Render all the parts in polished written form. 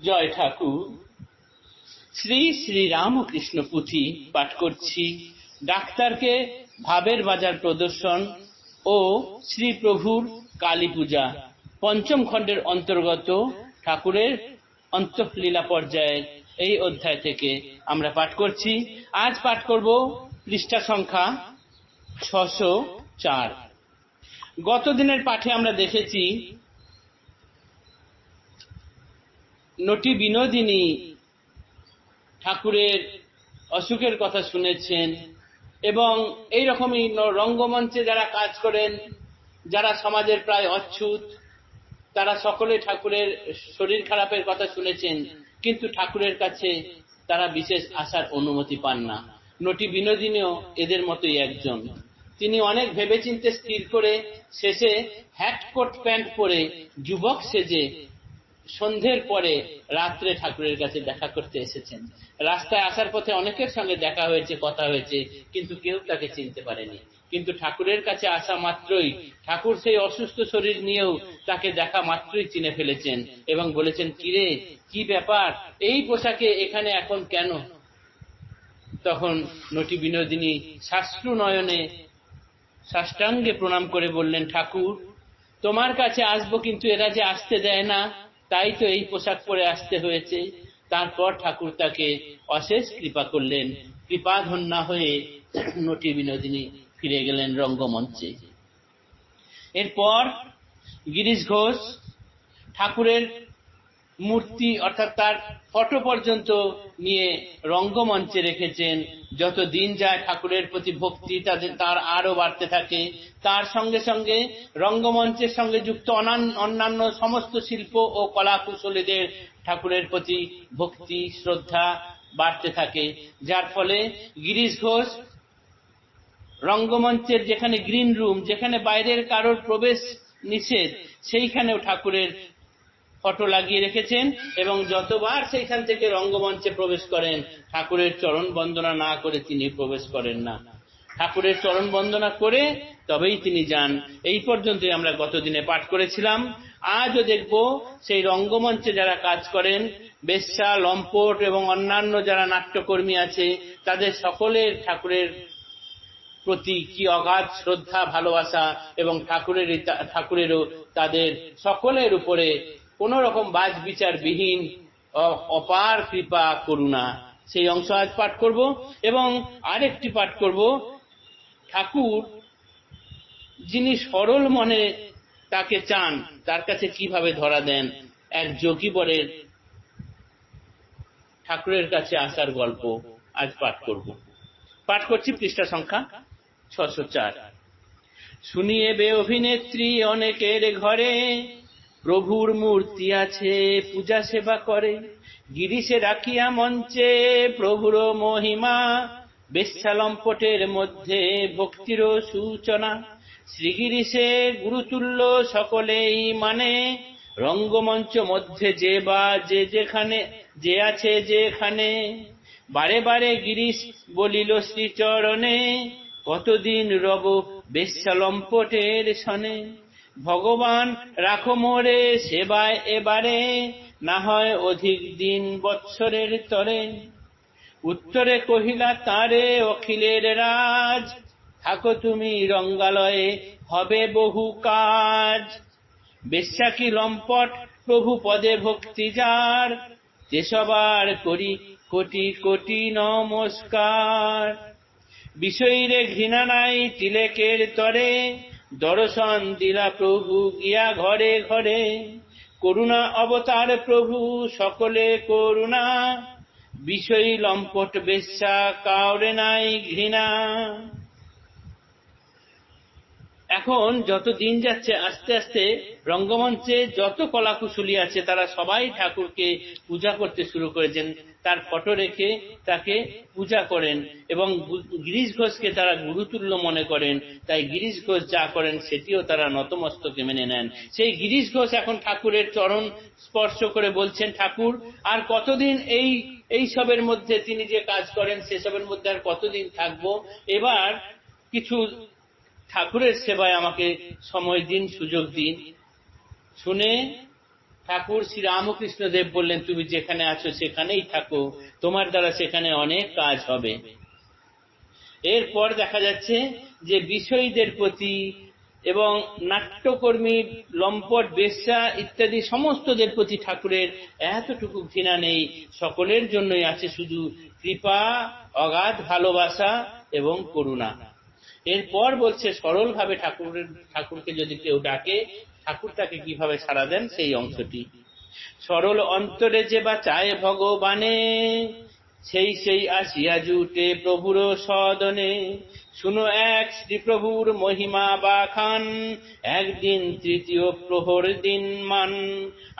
জয় ঠাকুর। শ্রী শ্রী রামকৃষ্ণ পুঁথি পাঠ করছি। ডাক্তারকে ভাবের বাজার প্রদর্শন ও শ্রী প্রভুর কালী পূজা পঞ্চম খণ্ডের অন্তর্গত ঠাকুরের অন্তঃলীলা পর্যায়ের এই অধ্যায় থেকে আমরা পাঠ করছি। আজ পাঠ করব পৃষ্ঠা সংখ্যা 604। গত দিনের পাঠে আমরা দেখেছি নটি বিনোদিনী ঠাকুরের অসুখের কথা শুনেছেন এবং এই রকমই রঙ্গমঞ্চে যারা কাজ করেন, যারা সমাজের প্রায় অচ্ছুত, তারা সকলে ঠাকুরের শরীর খারাপের কথা শুনেছেন, কিন্তু ঠাকুরের কাছে তারা বিশেষ আসার অনুমতি পান না। নটি বিনোদিনীও এদের মতোই একজন। তিনি অনেক ভেবেচিন্তে স্থির করে শেষে হ্যাট কোট প্যান্ট পরে যুবক সেজে সন্ধ্যের পরে রাত্রে ঠাকুরের কাছে দেখা করতে এসেছেন। রাস্তায় আসার পথে অনেকের সঙ্গে দেখা হয়েছে, কথা হয়েছে, কিন্তু কেউ তাকে চিনতে পারেনি। কিন্তু ঠাকুরের কাছে আসা মাত্রই ঠাকুর সেই অসুস্থ শরীর নিয়েও তাকে দেখা মাত্রই চিনে ফেলেছেন এবং বলেছেন, কিরে, কি ব্যাপার, এই পোশাকে এখানে এখন কেন? তখন নটি বিনোদিনী শাস্ত্রু নয়নে সাষ্টাঙ্গে প্রণাম করে বললেন, ঠাকুর, তোমার কাছে আসবো, কিন্তু এরা যে আসতে দেয় না, তাই তো এই পোশাক পরে আসতে হয়েছে। তারপর ঠাকুর তাকে অশেষ কৃপা করলেন। কৃপাধন্যা হয়ে নটি বিনোদিনী ফিরে গেলেন রঙ্গমঞ্চে। এরপর গিরিশ ঘোষ ঠাকুরের মূর্তি অর্থাৎ তার ফটো পর্যন্ত নিয়ে রঙ্গমঞ্চে রেখেছেন। যত দিন যায় ঠাকুরের প্রতি ভক্তি তার আরো বাড়তে থাকে। তার সঙ্গে সঙ্গে রঙ্গমঞ্চের সঙ্গে যুক্ত অন্যান্য সমস্ত শিল্প ও কলা কুশলীদের ঠাকুরের প্রতি ভক্তি শ্রদ্ধা বাড়তে থাকে, যার ফলে গিরিশ ঘোষ রঙ্গমঞ্চের যেখানে গ্রিন রুম, যেখানে বাইরের কারোর প্রবেশ নিষেধ, সেইখানেও ঠাকুরের ফটো লাগিয়ে রেখেছেন এবং যতবার সেইখান থেকে রঙ্গমঞ্চে প্রবেশ করেন, ঠাকুরের চরণ বন্দনা না করে তিনি প্রবেশ করেন না। ঠাকুরের চরণ বন্দনা করে তবেই তিনি যান। এই পর্যন্তই আমরা গতদিনে পাঠ করেছিলাম। আজও দেখব সেই রঙ্গমঞ্চে যারা কাজ করেন, বেশ্যা, লম্পট এবং অন্যান্য যারা নাট্যকর্মী আছে, তাদের সকলের ঠাকুরের প্রতি কি অগাধ শ্রদ্ধা, ভালোবাসা এবং ঠাকুরেরও তাদের সকলের উপরে কোন রকম বাজ বিচার বিহীন অপার কৃপা করুণা। সেই অংশ আজ পাঠ করব এবং আরেকটি পাঠ করব ঠাকুর যিনি সরল মনে তাকে চান, তার কাছে কিভাবে ধরা দেন। এক যোগীবরের ঠাকুরের কাছে আসার গল্প আজ পাঠ করব। পাঠ করছি পৃষ্ঠা সংখ্যা 604। শুনিয়ে বে অভিনেত্রী অনেকের ঘরে, প্রভুর মূর্তি আছে পূজা সেবা করে। গিরিশে রাখিয়া মঞ্চে প্রভুর মহিমা, বেশ্যালম্পটের মধ্যে ভক্তির সূচনা। শ্রীগিরিশে গুরুতুল্য সকলেই মানে, রঙ্গমঞ্চ মধ্যে যে বা যেখানে যে আছে যেখানে। বারে বারে গিরিশ বলিল শ্রীচরণে, কতদিন রব বেশ্যালম্পটের সনে। ভগবান রাখো মোরে সেবায় এবারে, না হয় অধিক দিন বৎসরের তরে। উত্তরে কহিলা তারে অখিলের রাজ, থাকো তুমি রঙ্গালয়ে হবে বহু কাজ। বেশ্যা কি লম্পট প্রভু পদে ভক্তি যার, যে সবার করি কোটি কোটি নমস্কার। বিষয়ীরে ঘৃণা নাই তিলেকের তরে, দর্শন দিলা প্রভু গিয়া ঘরে ঘরে। করুণা অবতার প্রভু সকলে করুণা, বিষয়ী লম্পট বেশ্যা কাউরে নাই ঘৃণা। এখন যত দিন যাচ্ছে আস্তে আস্তে রঙ্গমঞ্চে যত কলাকুশলী আছে তারা সবাই ঠাকুরকে পূজা করতে শুরু করেছেন, তার ফটো রেখে তাকে পূজা করেন এবং গিরিশ ঘোষকে তারা গুরুতুল্য মনে করেন। তাই গিরিশ ঘোষ যা করেন সেটিও তারা নতমস্তকে মেনে নেন। সেই গিরিশ ঘোষ এখন ঠাকুরের চরণ স্পর্শ করে বলছেন, ঠাকুর আর কতদিন এই সবের মধ্যে তিনি যে কাজ করেন সেসবের মধ্যে আর কতদিন থাকবো, এবার কিছু ঠাকুরের সেবায় আমাকে সময় দিন, সুযোগ দিন। শুনে ঠাকুর শ্রী রামকৃষ্ণ দেব বললেন, তুমি যেখানে আছো সেখানেই থাকো, তোমার দ্বারা সেখানে অনেক কাজ হবে। এরপর দেখা যাচ্ছে যে বিষয়ীদের প্রতি এবং নাট্যকর্মী, লম্পট, বেশ্যা ইত্যাদি সমস্তদের প্রতি ঠাকুরের এতটুকু ঘৃণা নেই। সকলের জন্যই আছে শুধু কৃপা, অগাধ ভালোবাসা এবং করুণা। এরপর বলছে সরলভাবে ঠাকুরকে যদি কেউ ডাকে, ঠাকুর তাকে কিভাবে সাড়া দেন সেই অংশটি। সরল অন্তরে যে বা চায় ভগবানে, সেই সেই আসিয়া জুটে প্রভুর সদনে। শুনো এক শ্রীপ্রভুর মহিমা বাখান, একদিন তৃতীয় প্রহর দিন মান।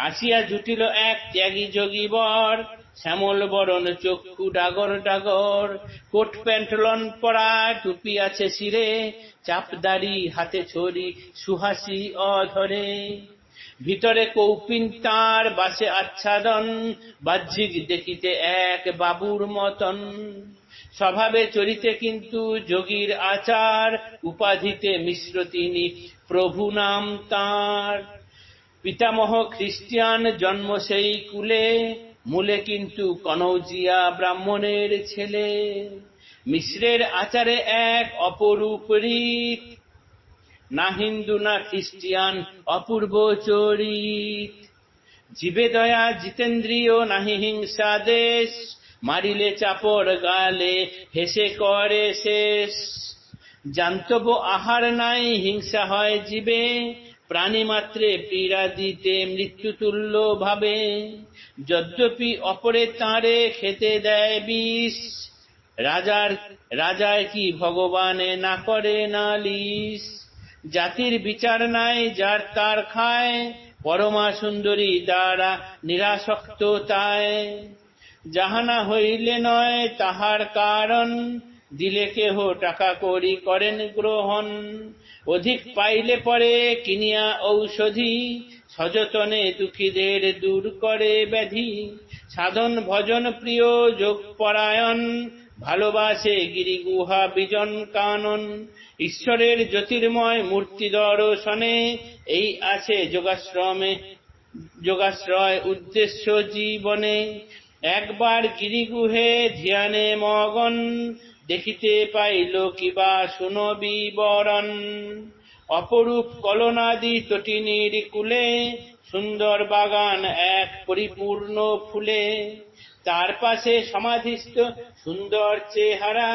আসিয়া জুটিল এক ত্যাগী যোগী বর, শ্যামল বরণ চক্ষু ডাগর ডাগর। কোট প্যান্টলন পরা, টুপি আছে শিরে, চাপদাড়ি হাতে ছড়ি সুহাসি অধরে। ভিতরে কৌপিন তাঁর বাসে আচ্ছাদন, বাহ্যিক দেখিতে এক বাবুর মতন। স্বভাবে চরিতে কিন্তু যোগীর আচার, উপাধিতে মিশ্র তিনি প্রভু নাম তাঁর। পিতামহ খ্রিস্টিয়ান, জন্ম সেই কুলে, মূলে কিন্তু কনৌজিয়া ব্রাহ্মণের ছেলে। মিশ্রের আচারে এক অপরূপ রীত, না হিন্দু না খ্রিস্টিয়ান অপূর্ব চরিত। জীবে দয়া জিতেন্দ্রিয়, নাহি হিংসা দেশ, মারিলে চাপড় গালে হেসে করে শেষ। জান্তব আহার নাই, হিংসা হয় জীবে, প্রাণী মাত্রে পীড়া দিতে মৃত্যু তুল্য ভাবে। যদ্যপি অপরে তাঁরে খেতে দেয় বিষ, রাজায় কি ভগবানে না করে নালিশ। জাতির বিচার নাই, যার তার খায়, পরমা সুন্দরী দ্বারা নিরাসক্ত তায়। যাহানা হইলে নয় তাহার কারণ, দিলে কেহ টাকা কড়ি করেন গ্রহণ। অধিক পাইলে পরে কিনিয়া ঔষধি, সযতনে দুঃখীদের দূর করে ব্যাধি। সাধন ভজন প্রিয় যোগ পরায়ণ, ভালোবাসে গিরি গুহা বিজন কানন। ঈশ্বরের জ্যোতির্ময় মূর্তি দর্শনে, এই আছে যোগাশ্রয় উদ্দেশ্য জীবনে। একবার গিরিগুহে ধ্যানে মগন, দেখিতে পাইল কিবা শুনো বিবরণ। অপরূপ কলনাদি তটিনীর কুলে, সুন্দর বাগান এক পরিপূর্ণ ফুলে। তার পাশে সমাধিস্থ সুন্দর চেহারা,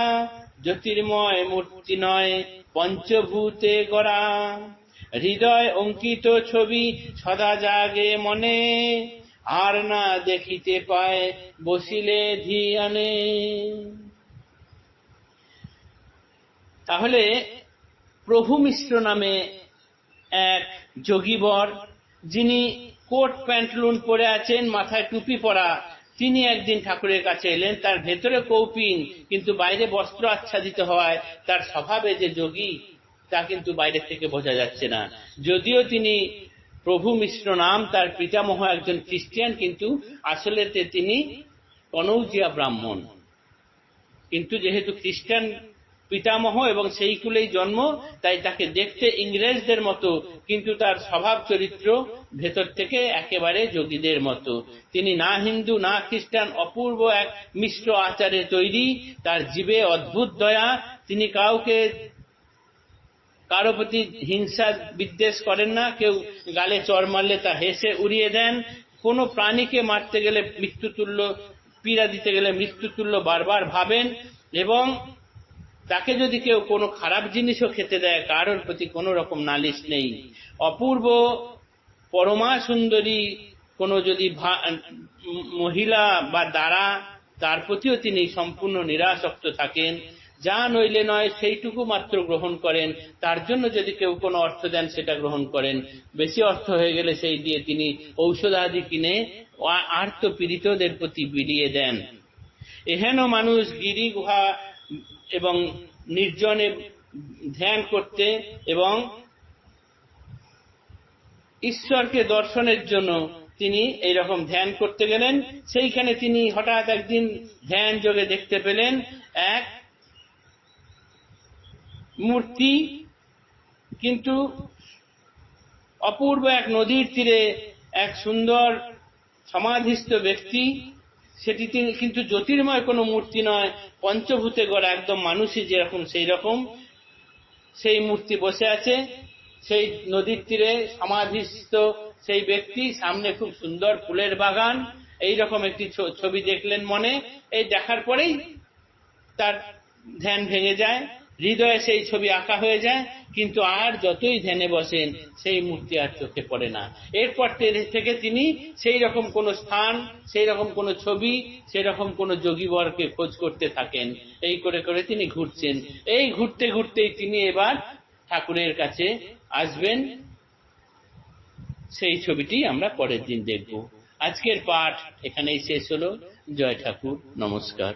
জ্যোতির্ময় মূর্তি নয় পঞ্চভূতে গড়া। হৃদয় অঙ্কিত ছবি সদা জাগে মনে, আর না দেখিতে পায় বসিলে ধ্যানে। তাহলে প্রভু মিশ্র নামে এক যোগীবর, যিনি কোট প্যান্টলুন পরে আছেন, মাথায় টুপি পরা, তিনি একদিন ঠাকুরের কাছে এলেন। তার ভেতরে কৌপিন, কিন্তু বাইরে বস্ত্র আচ্ছাদিত হওয়ায় তার স্বভাবে যে যোগী তা কিন্তু বাইরে থেকে বোঝা যাচ্ছে না। যদিও তিনি প্রভু মিশ্র নাম, তার পিতামহ একজন খ্রিস্টিয়ান, কিন্তু আসলে তিনি কনৌজিয়া ব্রাহ্মণ। কিন্তু যেহেতু খ্রিস্টান পিতামহ এবং সেই কুলেই জন্ম, তাই তাকে দেখতে ইংরেজদের মতো, কিন্তু তার স্বভাব চরিত্র ভেতর থেকে একেবারে যোগীদের মতো। তিনি না হিন্দু না খ্রিস্টান, অপূর্ব এক মিশ্র আচারে তৈরি। তার জীবে অদ্ভুত দয়া, তিনি কারো প্রতি হিংসা বিদ্বেষ করেন না। কেউ গালে চড় মারলে তা হেসে উড়িয়ে দেন। কোনো প্রাণীকে মারতে গেলে মৃত্যুতুল্য, পীড়া দিতে গেলে মৃত্যুতুল্য বারবার ভাবেন। এবং তাকে যদি কেউ কোনো খারাপ জিনিসও খেতে দেয়, কারোর প্রতি কোনো রকম নালিশ নেই। অপূর্ব পরমা সুন্দরী কোনো যদি মহিলা বা দ্বারা, তার প্রতিও তিনি সম্পূর্ণ নিরাসক্ত থাকেন। যা নইলে নয় সেইটুকু মাত্র গ্রহণ করেন। তার জন্য যদি কেউ কোনো অর্থ দেন সেটা গ্রহণ করেন, বেশি অর্থ হয়ে গেলে সেই দিয়ে তিনি ঔষধাদি কিনে আর্ত পীড়িতদের প্রতি বিলিয়ে দেন। এহেন মানুষ গিরি গুহা এবং নির্জনে ধ্যান করতে এবং ঈশ্বরকে দর্শনের জন্য তিনি এইরকম ধ্যান করতে গেলেন। সেইখানে তিনি হঠাৎ একদিন ধ্যান যোগে দেখতে পেলেন এক মূর্তি, কিন্তু অপূর্ব এক নদীর তীরে এক সুন্দর সমাধিস্থ ব্যক্তি, সেটি কিন্তু জ্যোতির্ময় কোনো মূর্তি নয়, পঞ্চভূতে গড়া একদম মানুষই যেরকম সেই রকম সেই মূর্তি বসে আছে। সেই নদীর তীরে সমাধিস্থ সেই ব্যক্তি, সামনে খুব সুন্দর ফুলের বাগান, এইরকম একটি ছবি দেখলেন মনে। এই দেখার পরেই তার ধ্যান ভেঙে যায়, হৃদয়ে সেই ছবি আঁকা হয়ে যায়, কিন্তু আর যতই ধ্যানে বসেন সেই মূর্তি আর চোখে পড়ে না। এরপর থেকে তিনি সেই রকম কোন স্থান, সেই রকম কোন ছবি, সেই রকম কোন যোগীবরকে খোঁজ করতে থাকেন। এই করে করে তিনি ঘুরছেন। এই ঘুরতে ঘুরতেই তিনি এবার ঠাকুরের কাছে আসবেন। সেই ছবিটি আমরা পরের দিন দেখব। আজকের পাঠ এখানেই শেষ হলো। জয় ঠাকুর, নমস্কার।